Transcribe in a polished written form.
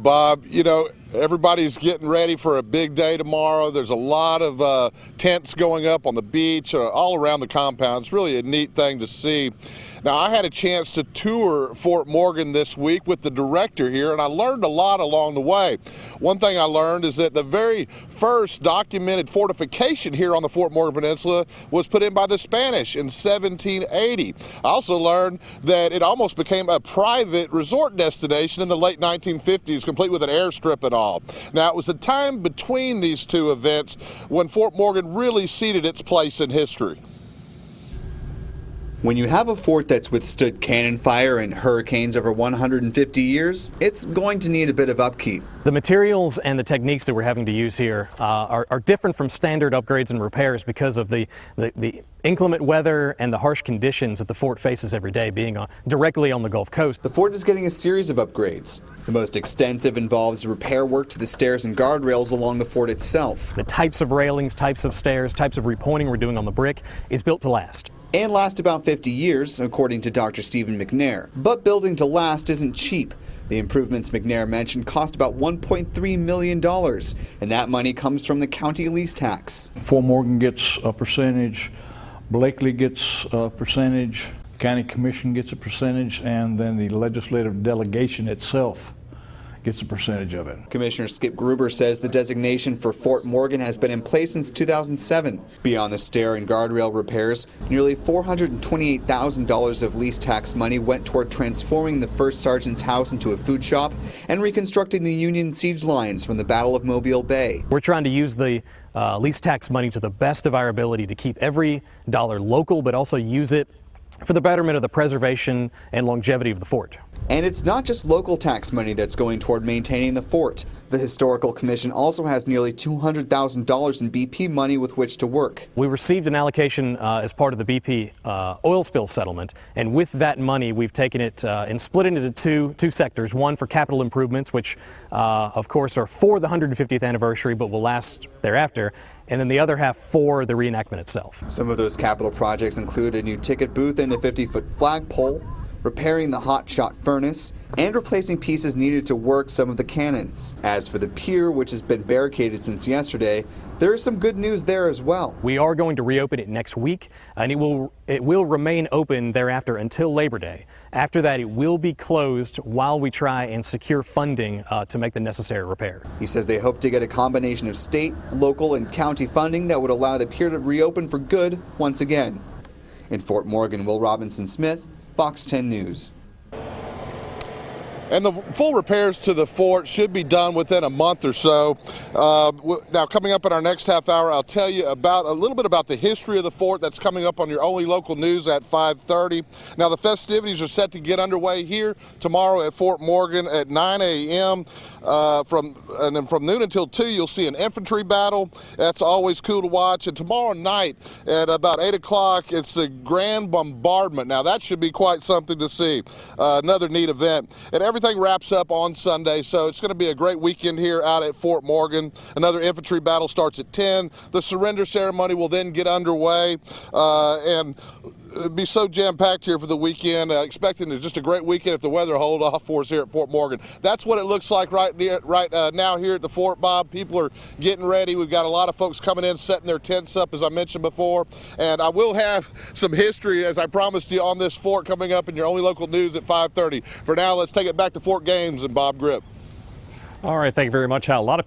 Bob, you know, everybody's getting ready for a big day tomorrow. There's a lot of tents going up on the beach, all around the compound. It's really a neat thing to see. Now, I had a chance to tour Fort Morgan this week with the director here, and I learned a lot along the way. One thing I learned is that the very first documented fortification here on the Fort Morgan Peninsula was put in by the Spanish in 1780. I also learned that it almost became a private resort destination in the late 1950s, complete with an airstrip and all. Now, it was the time between these two events when Fort Morgan really ceded its place in history. When you have a fort that's withstood cannon fire and hurricanes over 150 years, it's going to need a bit of upkeep. The materials and the techniques that we're having to use here are different from standard upgrades and repairs because of the inclement weather and the harsh conditions that the fort faces every day, being directly on the Gulf Coast. The fort is getting a series of upgrades. The most extensive involves repair work to the stairs and guardrails along the fort itself. The types of railings, types of stairs, types of repointing we're doing on the brick is built to last. And last about 50 years, according to Dr. Stephen McNair. But building to last isn't cheap. The improvements McNair mentioned cost about $1.3 million, and that money comes from the county lease tax. Fort Morgan gets a percentage, Blakely gets a percentage, County Commission gets a percentage, and then the legislative delegation itself gets a percentage of it. Commissioner Skip Gruber says the designation for Fort Morgan has been in place since 2007. Beyond the stair and guardrail repairs, nearly $428,000 of lease tax money went toward transforming the first sergeant's house into a food shop and reconstructing the Union siege lines from the Battle of Mobile Bay. We're trying to use the lease tax money to the best of our ability to keep every dollar local, but also use it for the betterment of the preservation and longevity of the fort. And it's not just local tax money that's going toward maintaining the fort. The Historical Commission also has nearly $200,000 in BP money with which to work. We received an allocation as part of the BP oil spill settlement, and with that money we've taken it and split it into two sectors. One for capital improvements, which of course are for the 150th anniversary but will last thereafter, and then the other half for the reenactment itself. Some of those capital projects include a new ticket booth and a 50-foot flagpole, repairing the hot shot furnace, and replacing pieces needed to work some of the cannons. As for the pier, which has been barricaded since yesterday, there is some good news there as well. We are going to reopen it next week, and it will remain open thereafter until Labor Day. After that, it will be closed while we try and secure funding to make the necessary repair. He says they hope to get a combination of state, local, and county funding that would allow the pier to reopen for good once again. In Fort Morgan, Will Robinson Smith, Fox 10 News. And the full repairs to the fort should be done within a month or so. Now, coming up in our next half hour, I'll tell you about a little bit about the history of the fort. That's coming up on your only local news at 5:30. Now, the festivities are set to get underway here tomorrow at Fort Morgan at 9 a.m. From noon until 2, you'll see an infantry battle. That's always cool to watch. And tomorrow night at about 8 o'clock, it's the Grand Bombardment. Now, that should be quite something to see. Another neat event. And everything wraps up on Sunday, so it's going to be a great weekend here out at Fort Morgan. Another infantry battle starts at 10. The surrender ceremony will then get underway, and it'll be so jam-packed here for the weekend. Expecting just a great weekend if the weather holds off for us here at Fort Morgan. That's what it looks like right now here at the fort, Bob. People are getting ready. We've got a lot of folks coming in, setting their tents up, as I mentioned before. And I will have some history, as I promised you, on this fort coming up in your only local news at 5:30. For now, let's take it back to Fort Gaines and Bob Grip. All right, thank you very much, Hal. A lot of people